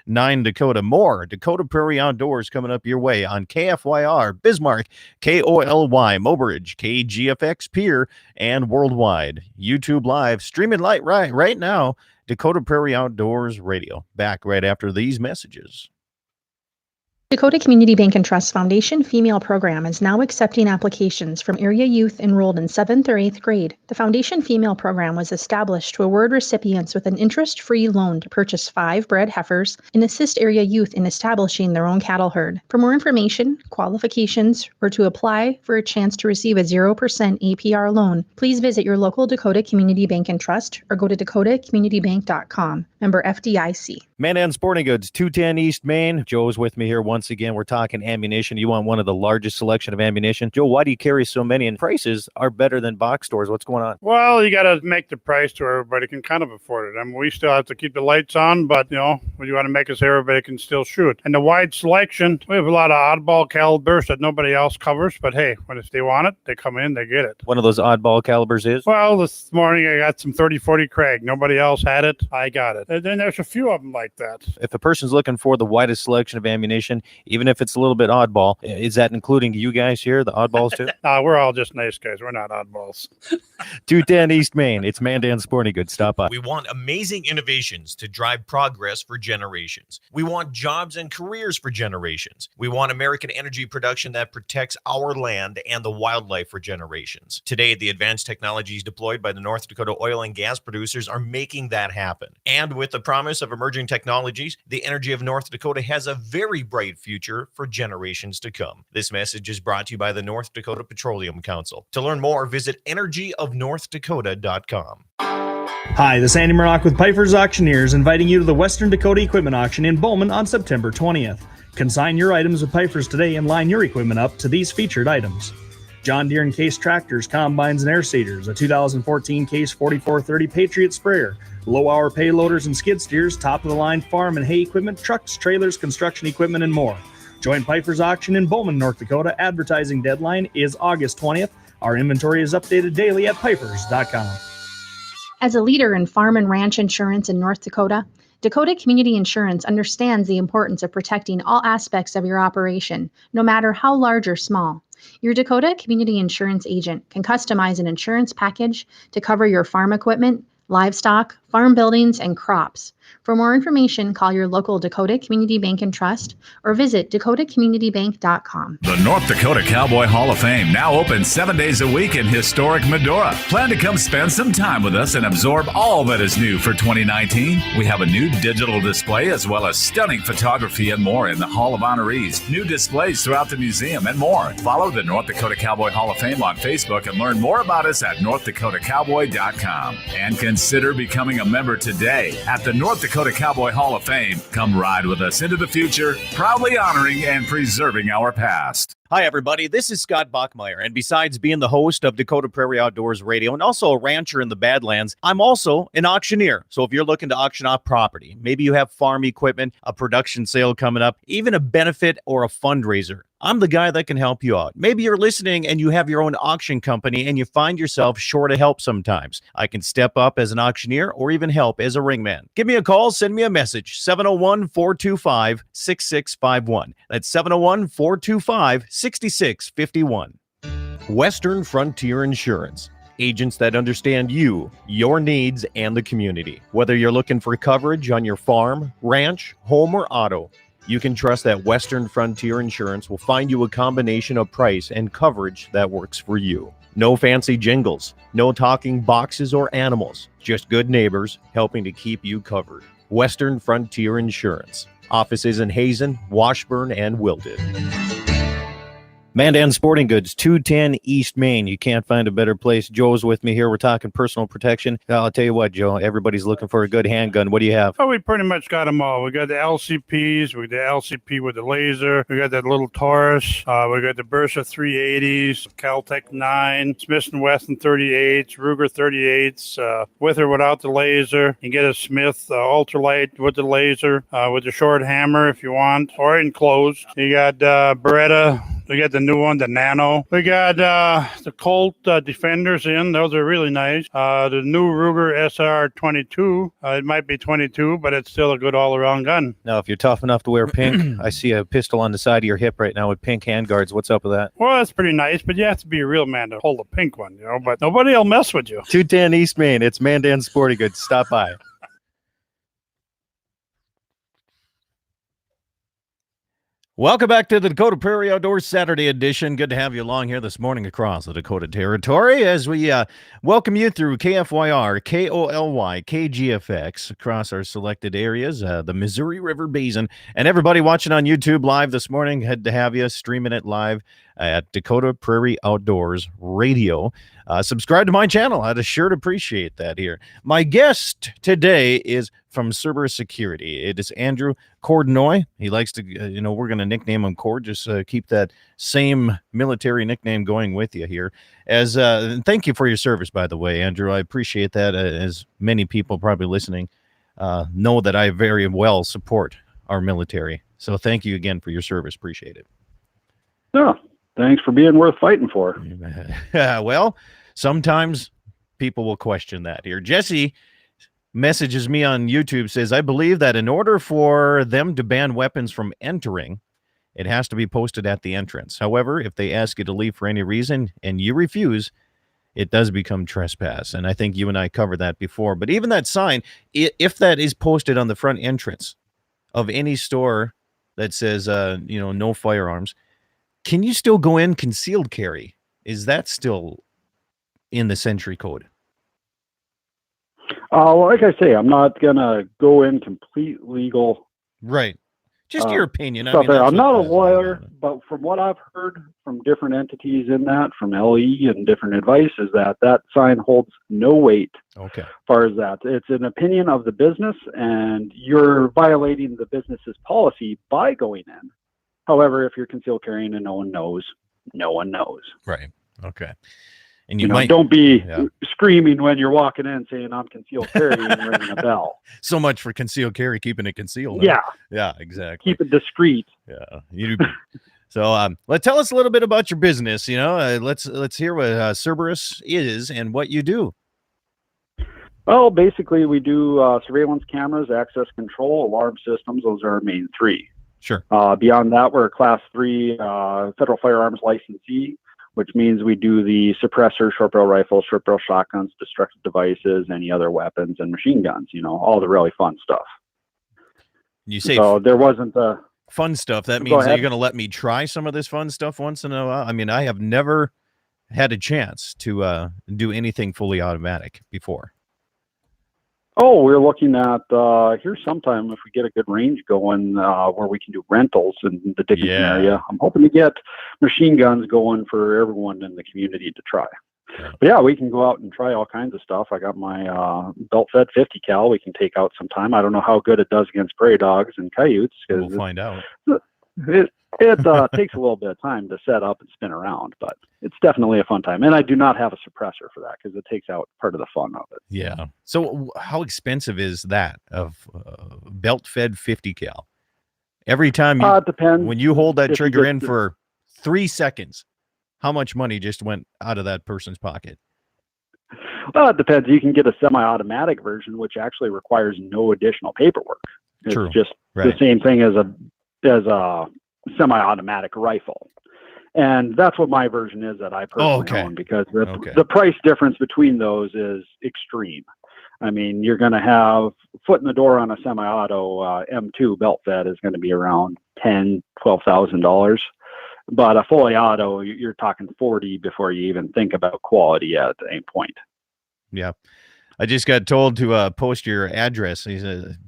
888-9-DAKOTA. More Dakota Prairie Outdoors coming up your way on KFYR, Bismarck, KOLY, Mobridge, KGFX, Pier, and worldwide. YouTube Live, streaming light right now. Dakota Prairie Outdoors Radio. Back right after these messages. Dakota Community Bank and Trust Foundation Female Program is now accepting applications from area youth enrolled in 7th or 8th grade. The Foundation Female Program was established to award recipients with an interest-free loan to purchase 5 bred heifers and assist area youth in establishing their own cattle herd. For more information, qualifications, or to apply for a chance to receive a 0% APR loan, please visit your local Dakota Community Bank and Trust or go to dakotacommunitybank.com. Member FDIC. Mandan Sporting Goods, 210 East Main. Joe's with me here once again. We're talking ammunition. You want one of the largest selection of ammunition. Joe, why do you carry so many? And prices are better than box stores. What's going on? Well, you got to make the price to where everybody can kind of afford it. I mean, we still have to keep the lights on, but, we want to make it so everybody can still shoot. And the wide selection, we have a lot of oddball calibers that nobody else covers, but hey, if they want it, they come in, they get it. One of those oddball calibers is? Well, this morning I got some 30-40 Craig. Nobody else had it. I got it. And then there's a few of them like that. If a person's looking for the widest selection of ammunition, even if it's a little bit oddball, is that including you guys here, the oddballs too? We're all just nice guys. We're not oddballs. 210 East Main. It's Mandan Sporting Goods. Stop by. We want amazing innovations to drive progress for generations. We want jobs and careers for generations. We want American energy production that protects our land and the wildlife for generations. Today, the advanced technologies deployed by the North Dakota oil and gas producers are making that happen. And with the promise of emerging technologies, the energy of North Dakota has a very bright future for generations to come. This message is brought to you by the North Dakota Petroleum Council. To learn more, visit energyofnorthdakota.com. Hi, this is Andy Murdoch with Piper's Auctioneers, inviting you to the Western Dakota Equipment Auction in Bowman on September 20th. Consign your items with Piper's today and line your equipment up to these featured items: John Deere and Case tractors, combines, and air seeders, a 2014 Case 4430 Patriot sprayer, low-hour payloaders and skid steers, top-of-the-line farm and hay equipment, trucks, trailers, construction equipment, and more. Join Piper's Auction in Bowman, North Dakota. Advertising deadline is August 20th. Our inventory is updated daily at pipers.com. As a leader in farm and ranch insurance in North Dakota, Dakota Community Insurance understands the importance of protecting all aspects of your operation, no matter how large or small. Your Dakota Community Insurance agent can customize an insurance package to cover your farm equipment, livestock, farm buildings, and crops. For more information, call your local Dakota Community Bank and Trust or visit dakotacommunitybank.com. The North Dakota Cowboy Hall of Fame now open 7 days a week in historic Medora. Plan to come spend some time with us and absorb all that is new for 2019. We have a new digital display as well as stunning photography and more in the Hall of Honorees, new displays throughout the museum, and more. Follow the North Dakota Cowboy Hall of Fame on Facebook and learn more about us at northdakotacowboy.com. And consider becoming a member today at the North Dakota Cowboy Hall of Fame. Come ride with us into the future, proudly honoring and preserving our past. Hi, everybody. This is Scott Bachmeyer, and besides being the host of Dakota Prairie Outdoors Radio and also a rancher in the Badlands, I'm also an auctioneer. So if you're looking to auction off property, maybe you have farm equipment, a production sale coming up, even a benefit or a fundraiser, I'm the guy that can help you out. Maybe you're listening and you have your own auction company and you find yourself short of help sometimes. I can step up as an auctioneer or even help as a ringman. Give me a call, send me a message, 701-425-6651. That's 701-425-6651. Western Frontier Insurance. Agents that understand you, your needs, and the community. Whether you're looking for coverage on your farm, ranch, home, or auto, you can trust that Western Frontier Insurance will find you a combination of price and coverage that works for you. No fancy jingles, no talking boxes or animals, just good neighbors helping to keep you covered. Western Frontier Insurance. Offices in Hazen, Washburn, and Wilton. Mandan Sporting Goods, 210 East Main. You can't find a better place. Joe's with me here. We're talking personal protection. I'll tell you what, Joe, everybody's looking for a good handgun. What do you have? Oh, we pretty much got them all. We got the LCPs, we got the LCP with the laser, we got that little Taurus, we got the Bersa 380s, Caltech 9, Smith & Wesson 38s, Ruger 38s, with or without the laser. You can get a Smith ultralight with the laser, with the short hammer if you want, or enclosed. You got Beretta. We got the new one, the Nano. We got the Colt Defenders in. Those are really nice. The new Ruger SR22. It might be 22, but it's still a good all-around gun. Now, if you're tough enough to wear pink, I see a pistol on the side of your hip right now with pink handguards. What's up with that? Well, that's pretty nice, but you have to be a real man to hold a pink one, but nobody will mess with you. 210 East Main. It's Mandan Sporting Goods. Stop by. Welcome back to the Dakota Prairie Outdoors Saturday edition. Good to have you along here this morning across the Dakota Territory as we welcome you through KFYR, KOLY, KGFX across our selected areas, the Missouri River Basin. And everybody watching on YouTube live this morning, good to have you streaming it live at Dakota Prairie Outdoors Radio. Subscribe to my channel. I'd sure appreciate that here. My guest today is from Cerberus Security. It is Andrew Cordnoy. He likes to, we're going to nickname him Cord. Just keep that same military nickname going with you here. As thank you for your service, by the way, Andrew. I appreciate that. As many people probably listening know that I very well support our military. So thank you again for your service. Appreciate it. Yeah, thanks for being worth fighting for. Well, sometimes people will question that here. Jesse messages me on YouTube, says, I believe that in order for them to ban weapons from entering, it has to be posted at the entrance. However, if they ask you to leave for any reason and you refuse, it does become trespass. And I think you and I covered that before. But even that sign, if that is posted on the front entrance of any store that says, no firearms, can you still go in concealed carry? Is that still in the Century Code? Well, like I say, I'm not going to go in complete legal. Right. Just your opinion. I'm not a lawyer, but from what I've heard from different entities in that, from LE and different advice, is that sign holds no weight. Okay. As far as that. It's an opinion of the business, and you're violating the business's policy by going in. However, if you're concealed carrying and no one knows, no one knows. Right. Okay. And don't be screaming when you're walking in saying I'm concealed carry and ringing a bell. So much for concealed carry, keeping it concealed. Yeah. Yeah, exactly. Keep it discreet. Yeah. So tell us a little bit about your business. Let's hear what Cerberus is and what you do. Well, basically we do surveillance cameras, access control, alarm systems. Those are our main three. Sure. Beyond that, we're a Class 3 federal firearms licensee, which means we do the suppressor, short barrel rifles, short barrel shotguns, destructive devices, any other weapons, and machine guns, all the really fun stuff. You say so there wasn't a fun stuff. That means that you're going to let me try some of this fun stuff once in a while. I mean, I have never had a chance to do anything fully automatic before. Oh, we're looking at here sometime if we get a good range going where we can do rentals in the Dickinson area. I'm hoping to get machine guns going for everyone in the community to try. But yeah, we can go out and try all kinds of stuff. I got my belt-fed 50 cal. We can take out sometime. I don't know how good it does against prairie dogs and coyotes. We'll find out. It takes a little bit of time to set up and spin around, but it's definitely a fun time. And I do not have a suppressor for that because it takes out part of the fun of it. Yeah. So how expensive is that of belt-fed 50 cal? Every time it depends. When you hold that trigger in for 3 seconds, how much money just went out of that person's pocket? Well, it depends. You can get a semi-automatic version, which actually requires no additional paperwork. It's just the same thing as a semi-automatic rifle. And that's what my version is that I personally own, because the price difference between those is extreme. I mean, you're going to have foot in the door on a semi-auto M2 belt fed is going to be around $10,000-$12,000. But a fully auto, you're talking 40 before you even think about quality at any point. Yeah. I just got told to post your address.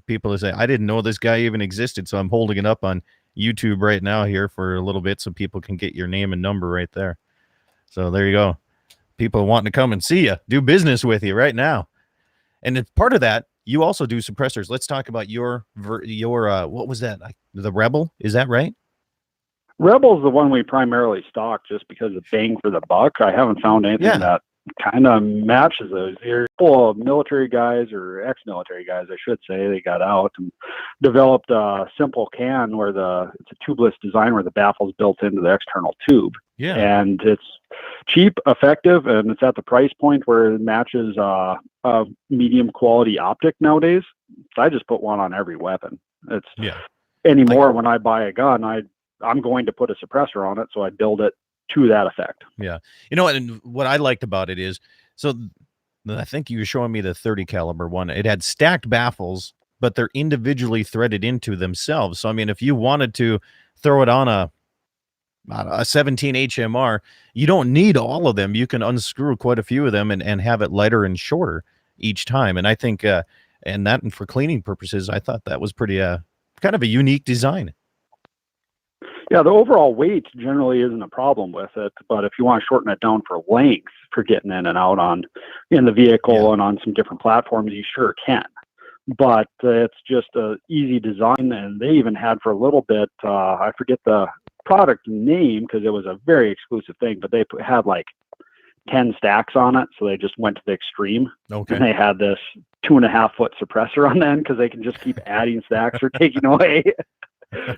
People say, I didn't know this guy even existed, so I'm holding it up on YouTube right now here for a little bit so people can get your name and number right there. So there you go. People wanting to come and see you, do business with you right now. And as part of that, you also do suppressors. Let's talk about your what was that? The Rebel, is that right? Rebel's the one we primarily stock just because of bang for the buck. I haven't found anything that kind of matches those. There's a couple of military guys, or ex-military guys, I should say, they got out and developed a simple can where it's a tubeless design where the baffle's built into the external tube. Yeah. And it's cheap, effective, and it's at the price point where it matches a medium quality optic nowadays. So I just put one on every weapon. Anymore, when I buy a gun, I'm going to put a suppressor on it, so I build it to that effect. Yeah. And what I liked about it is, so I think you were showing me the 30 caliber one. It had stacked baffles but they're individually threaded into themselves. So, I mean, if you wanted to throw it on a 17 HMR, you don't need all of them. You can unscrew quite a few of them and have it lighter and shorter each time. And I think, and that, and for cleaning purposes, I thought that was pretty, kind of a unique design. Yeah, the overall weight generally isn't a problem with it, but if you want to shorten it down for length for getting in and out in the vehicle and on some different platforms, you sure can. But it's just a easy design, and they even had for a little bit, I forget the product name because it was a very exclusive thing, but they had like 10 stacks on it, so they just went to the extreme. Okay. And they had this 2.5 foot suppressor on the end because they can just keep adding stacks or taking away.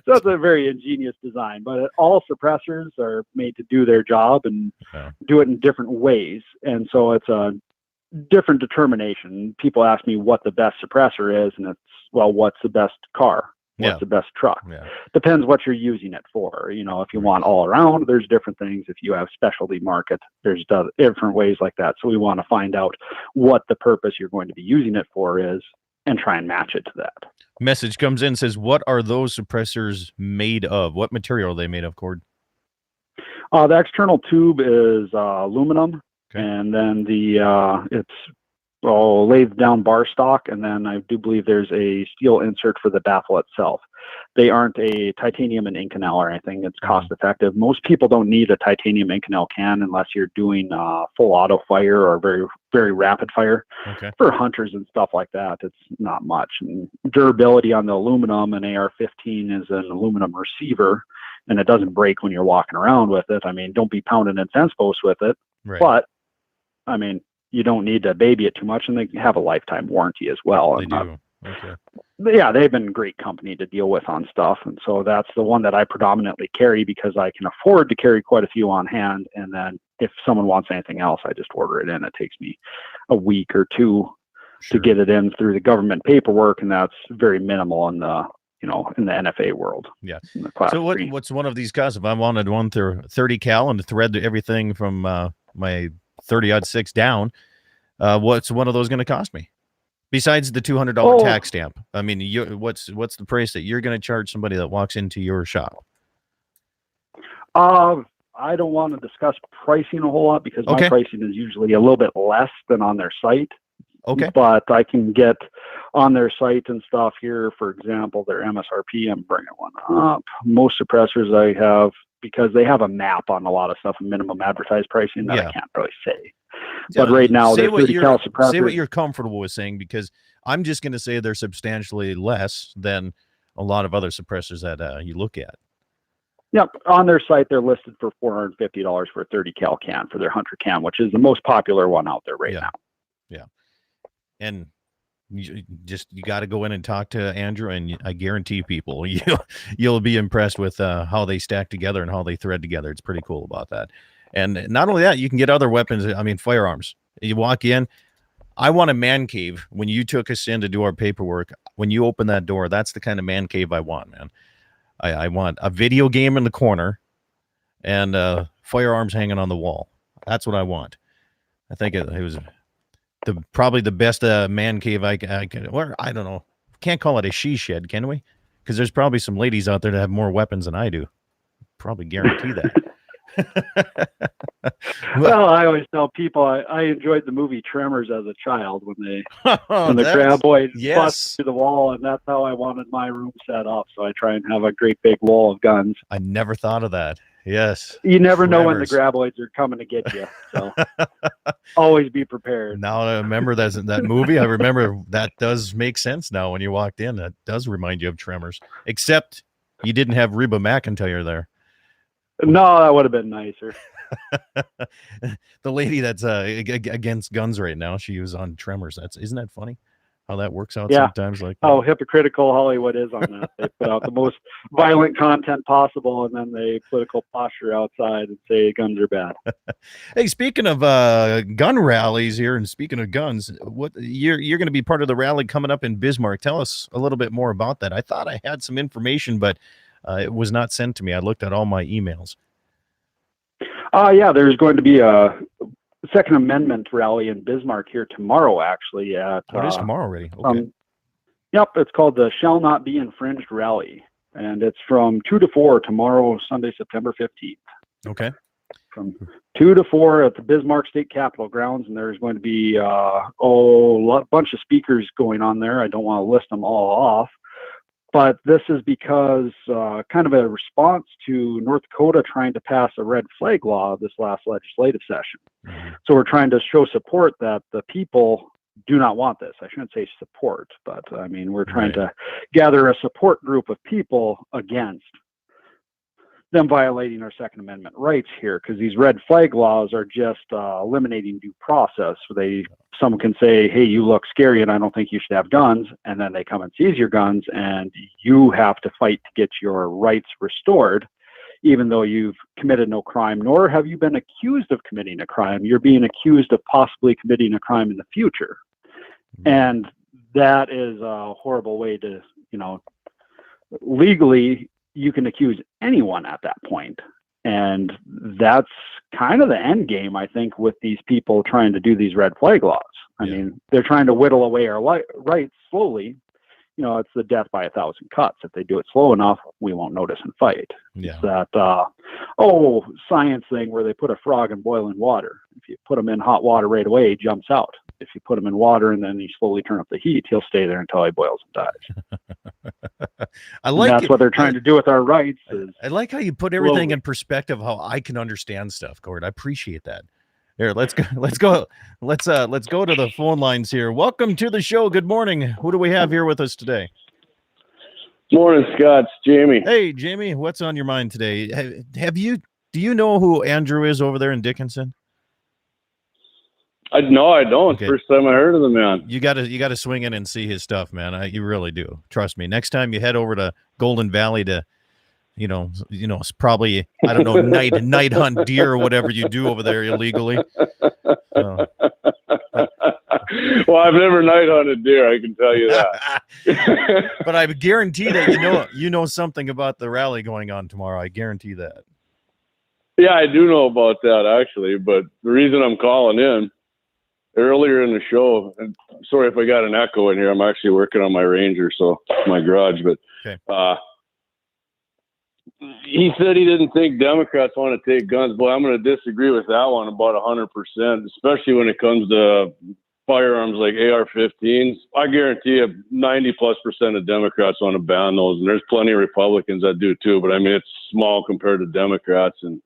So it's a very ingenious design, but all suppressors are made to do their job and do it in different ways. And so it's a different determination. People ask me what the best suppressor is, and it's, well, what's the best car? What's the best truck? Depends what you're using it for. You know, if you want all around, there's different things. If you have specialty market, there's different ways like that. So we want to find out what the purpose you're going to be using it for is and try and match it to that. Message comes in, says, what are those suppressors made of? What material are they made of, Cord? The external tube is aluminum, and then it's laid down bar stock, and then I do believe there's a steel insert for the baffle itself. They aren't a titanium and Inconel or anything. It's cost effective. Most people don't need a titanium Inconel can unless you're doing full auto fire or very, very rapid fire. For hunters and stuff like that, it's not much. And durability on the aluminum, an AR-15 is an aluminum receiver, and it doesn't break when you're walking around with it. I mean, don't be pounding in fence posts with it. But, I mean, you don't need to baby it too much, and they have a lifetime warranty as well. They do. Yeah, they've been a great company to deal with on stuff, and so that's the one that I predominantly carry because I can afford to carry quite a few on hand, and then if someone wants anything else, I just order it in. It takes me a week or two to get it in through the government paperwork, and that's very minimal in the in the NFA world. So what's one of these costs? If I wanted one through 30 cal and to thread everything from my 30-06 down, what's one of those going to cost me? Besides the $200 tax stamp, I mean, what's the price that you're going to charge somebody that walks into your shop? I don't want to discuss pricing a whole lot because my pricing is usually a little bit less than on their site. But I can get on their site and stuff here, for example, their MSRP. I'm bringing one up. Most suppressors I have, because they have a map on a lot of stuff, minimum advertised pricing that I can't really say. But right now, they're 30 cal suppressors. Say what you're comfortable with saying, because I'm just going to say they're substantially less than a lot of other suppressors that you look at. Yep. On their site, they're listed for $450 for a 30 cal can for their Hunter can, which is the most popular one out there now. Yeah. And you got to go in and talk to Andrew, and I guarantee people you'll be impressed with how they stack together and how they thread together. It's pretty cool about that. And not only that, you can get other weapons. I mean, firearms. You walk in. I want a man cave. When you took us in to do our paperwork, when you open that door, that's the kind of man cave I want, man. I want a video game in the corner and firearms hanging on the wall. That's what I want. I think it was probably the best man cave I can, or I don't know. Can't call it a she shed, can we? Because there's probably some ladies out there that have more weapons than I do. Probably guarantee that. Well, I always tell people I enjoyed the movie Tremors as a child when the graboids bust through the wall, and that's how I wanted my room set up. So I try and have a great big wall of guns. I never thought of that. Yes. You never know when the graboids are coming to get you. So always be prepared. Now I remember that movie. I remember that does make sense now when you walked in. That does remind you of Tremors. Except you didn't have Reba McEntire there. No, that would have been nicer. The lady that's against guns right now, she was on Tremors. Isn't that funny? How that works out sometimes, like how hypocritical Hollywood is on that. They put out the most violent content possible, and then they political posture outside and say guns are bad. Hey, speaking of gun rallies here, and speaking of guns, what you're going to be part of the rally coming up in Bismarck? Tell us a little bit more about that. I thought I had some information, but it was not sent to me. I looked at all my emails. Yeah, there's going to be a Second Amendment rally in Bismarck here tomorrow, actually. It is tomorrow already. Okay. Yep, it's called the Shall Not Be Infringed Rally, and it's from 2 to 4 tomorrow, Sunday, September 15th. Okay. From 2 to 4 at the Bismarck State Capitol grounds, and there's going to be a bunch of speakers going on there. I don't want to list them all off, but this is because kind of a response to North Dakota trying to pass a red flag law this last legislative session. Mm-hmm. So we're trying to show support that the people do not want this. I shouldn't say support, but I mean, we're trying to gather a support group of people against them violating our Second Amendment rights here, because these red flag laws are just eliminating due process. Someone can say, hey, you look scary and I don't think you should have guns, and then they come and seize your guns and you have to fight to get your rights restored, even though you've committed no crime, nor have you been accused of committing a crime. You're being accused of possibly committing a crime in the future. And that is a horrible way to, legally, you can accuse anyone at that point. And that's kind of the end game, I think, with these people trying to do these red flag laws. I mean, they're trying to whittle away our rights slowly. It's the death by 1,000 cuts. If they do it slow enough, we won't notice and fight. Yeah. It's that, science thing where they put a frog in boiling water. If you put him in hot water right away, he jumps out. If you put him in water and then you slowly turn up the heat, he'll stay there until he boils and dies. That's what they're trying to do with our rights. I like how you put everything in perspective, how I can understand stuff, Cord. I appreciate that. Here, let's go to the phone lines here. Welcome to the show. Good morning. Who do we have here with us today? Morning, Scott. It's Jamie. Hey, Jamie, what's on your mind today? Do you know who Andrew is over there in Dickinson? No, I don't. Okay. First time I heard of the man. You gotta swing in and see his stuff, man. You really do. Trust me. Next time you head over to Golden Valley to, it's probably, I don't know, night hunt deer or whatever you do over there illegally. Well, I've never night hunted deer, I can tell you that. But I guarantee that you know something about the rally going on tomorrow. I guarantee that. Yeah, I do know about that actually. But the reason I'm calling in earlier in the show, and sorry if I got an echo in here. I'm actually working on my Ranger, so my garage. But okay. He said he didn't think Democrats want to take guns. Boy, I'm going to disagree with that one about 100%, especially when it comes to firearms like AR-15s. I guarantee you 90+% of Democrats want to ban those, and there's plenty of Republicans that do too. But I mean, it's small compared to Democrats, and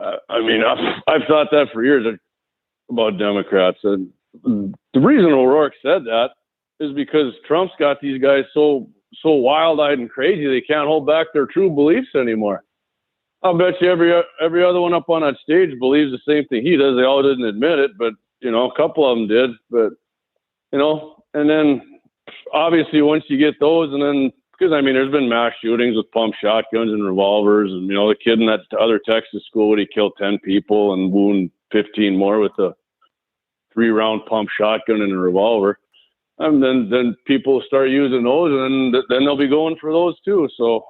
I've thought that for years about Democrats. And the reason O'Rourke said that is because Trump's got these guys so wild-eyed and crazy they can't hold back their true beliefs anymore. I'll bet you every other one up on that stage believes the same thing he does. They all didn't admit it, but a couple of them did. But and then obviously once you get those, and then because there's been mass shootings with pump shotguns and revolvers, and the kid in that other Texas school, he killed 10 people and wounded 15 more with a 3-round pump shotgun and a revolver. And then people start using those, and then they'll be going for those too. So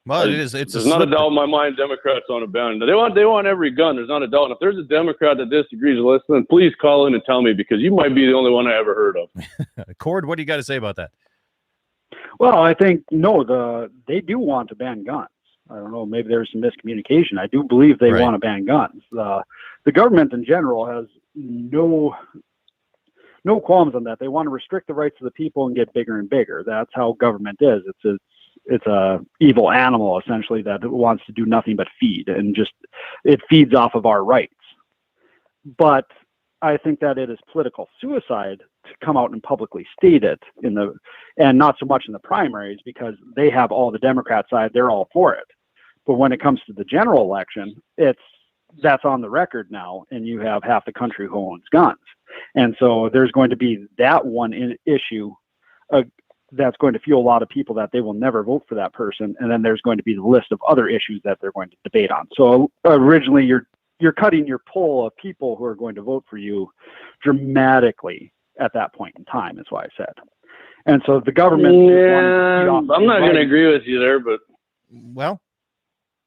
well, it is. There's not a doubt in my mind. Democrats want to ban. They want every gun. There's not a doubt. And if there's a Democrat that disagrees with us, then please call in and tell me, because you might be the only one I ever heard of. Cord, what do you got to say about that? Well, I think they do want to ban guns. I don't know, maybe there's some miscommunication. I do believe they want to ban guns. The government in general has no qualms on that. They want to restrict the rights of the people and get bigger and bigger. That's how government is. It's a evil animal, essentially, that wants to do nothing but feed, and just it feeds off of our rights. But I think that it is political suicide to come out and publicly state it and not so much in the primaries, because they have all the Democrat side, they're all for it. But when it comes to the general election, that's on the record now, and you have half the country who owns guns. And so there's going to be that one issue that's going to fuel a lot of people that they will never vote for that person. And then there's going to be the list of other issues that they're going to debate on. So originally you're cutting your pool of people who are going to vote for you dramatically at that point in time, is why I said. And so the government. Yeah, I'm not going to agree with you there, but. Well,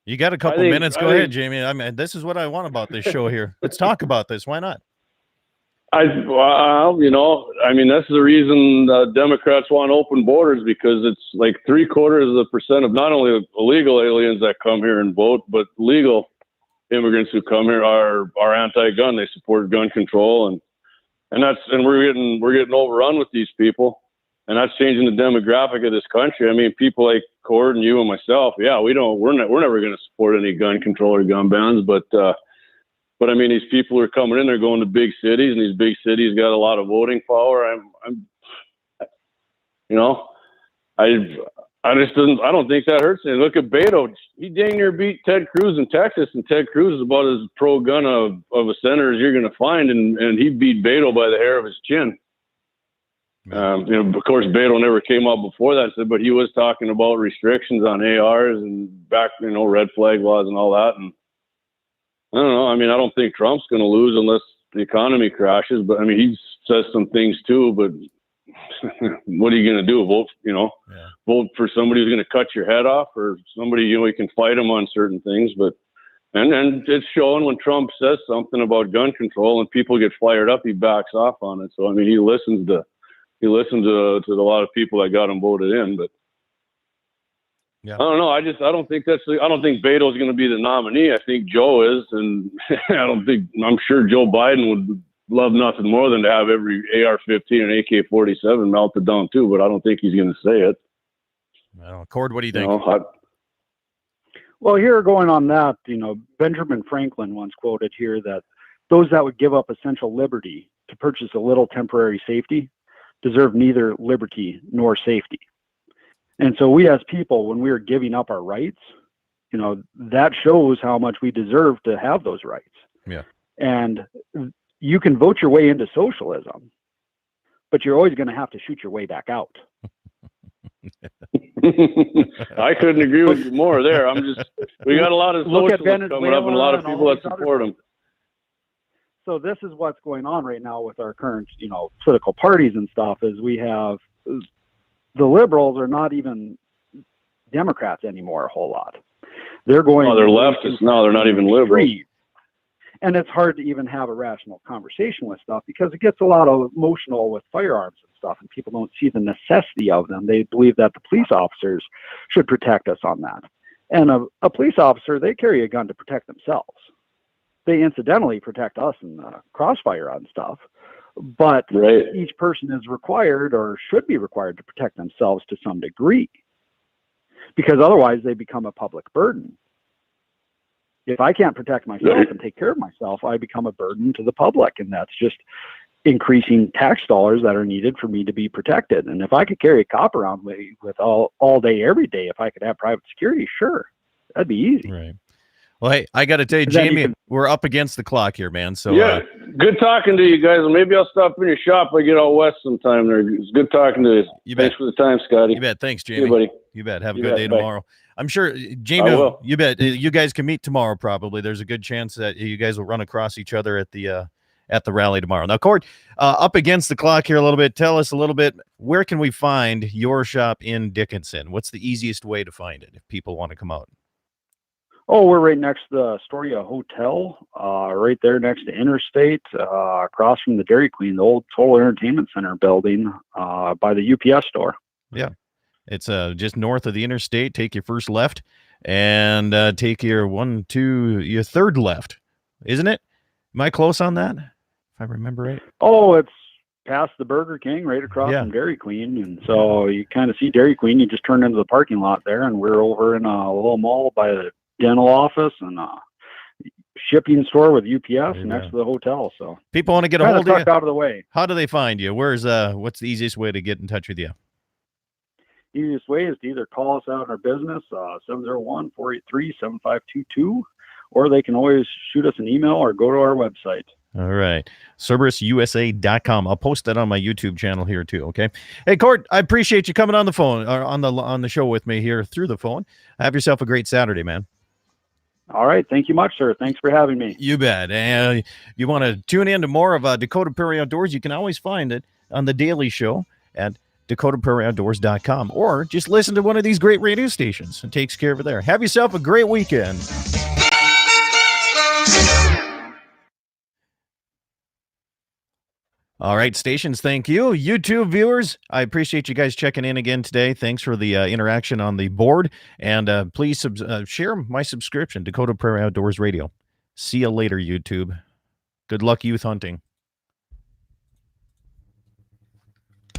you got a couple minutes. Go ahead, Jamie. This is what I want about this show here. Let's talk about this. Why not? You know, I mean, that's the reason Democrats want open borders, because it's like 0.75% of not only illegal aliens that come here and vote, but legal immigrants who come here are anti-gun. They support gun control, and we're getting overrun with these people, and that's changing the demographic of this country. I mean, people like Cord and you and myself, yeah, we're never going to support any gun control or gun bans, but I mean, these people are coming in, they're going to big cities, and these big cities got a lot of voting power. I don't think that hurts anything. Look at Beto. He dang near beat Ted Cruz in Texas, and Ted Cruz is about as pro-gun of a senator as you're going to find, and he beat Beto by the hair of his chin. Of course, Beto never came up before that, but he was talking about restrictions on ARs and back, red flag laws and all that. And I don't know. I mean, I don't think Trump's going to lose unless the economy crashes. But I mean, he says some things too. But what are you going to do? Vote for somebody who's going to cut your head off, or somebody you can fight him on certain things. But and it's showing when Trump says something about gun control and people get fired up, he backs off on it. So I mean, he listens to a lot of people that got him voted in. But yeah. I don't know. I don't think Beto's going to be the nominee. I think Joe is, and I'm sure Joe Biden would love nothing more than to have every AR-15 and AK-47 melted down too. But I don't think he's going to say it. Well, Cord, what do you think? Well, here going on that, Benjamin Franklin once quoted here that those that would give up essential liberty to purchase a little temporary safety deserve neither liberty nor safety. And so we as people, when we are giving up our rights, that shows how much we deserve to have those rights. Yeah. And you can vote your way into socialism, but you're always going to have to shoot your way back out. I couldn't agree with you more there. We got a lot of socialists coming up and a lot of people that support them. So this is what's going on right now with our current, political parties and stuff, is we have the liberals are not even Democrats anymore a whole lot. They're going. Oh, they're leftists now. They're not even liberal. And it's hard to even have a rational conversation with stuff because it gets a lot of emotional with firearms and stuff, and people don't see the necessity of them. They believe that the police officers should protect us on that. And a police officer, they carry a gun to protect themselves. They incidentally protect us in the crossfire on stuff. But each person is required or should be required to protect themselves to some degree, because otherwise they become a public burden. If I can't protect myself and take care of myself, I become a burden to the public, and that's just increasing tax dollars that are needed for me to be protected. And if I could carry a cop around with all day, every day, if I could have private security, sure, that'd be easy. Right. Well, hey, I got to tell you, Jamie, we're up against the clock here, man. So yeah, good talking to you guys. Maybe I'll stop in your shop. I get out west sometime. There, it's good talking to you. Thanks for the time, Scotty. You bet. Thanks, Jamie. See you, buddy. You bet. Have a good day tomorrow. I'm sure, Jamie. You bet. You guys can meet tomorrow. Probably. There's a good chance that you guys will run across each other at the rally tomorrow. Now, Cord, up against the clock here a little bit. Tell us a little bit. Where can we find your shop in Dickinson? What's the easiest way to find it if people want to come out? Oh, we're right next to the Astoria Hotel, right there next to Interstate, across from the Dairy Queen, the old Total Entertainment Center building, by the UPS store. Yeah. It's just north of the Interstate. Take your first left and take your third left, isn't it? Am I close on that? If I remember right. Oh, it's past the Burger King, right across from Dairy Queen. And so you kind of see Dairy Queen, you just turn into the parking lot there, and we're over in a little mall by the dental office and shipping store with UPS next to the hotel. So people want to get a hold of you out of the way. How do they find you? What's the easiest way to get in touch with you? Easiest way is to either call us out in our business, 701-483-7522, or they can always shoot us an email or go to our website. All right. CerberusUSA.com. I'll post that on my YouTube channel here too. Okay. Hey, Cord, I appreciate you coming on the phone or on the show with me here through the phone. Have yourself a great Saturday, man. All right. Thank you much, sir. Thanks for having me. You bet. And you want to tune in to more of Dakota Prairie Outdoors, you can always find it on The Daily Show at DakotaPrairieOutdoors.com, or just listen to one of these great radio stations. It takes care of it there. Have yourself a great weekend. All right, stations, thank you. YouTube viewers, I appreciate you guys checking in again today. Thanks for the interaction on the board. And please share my subscription, Dakota Prairie Outdoors Radio. See you later, YouTube. Good luck youth hunting.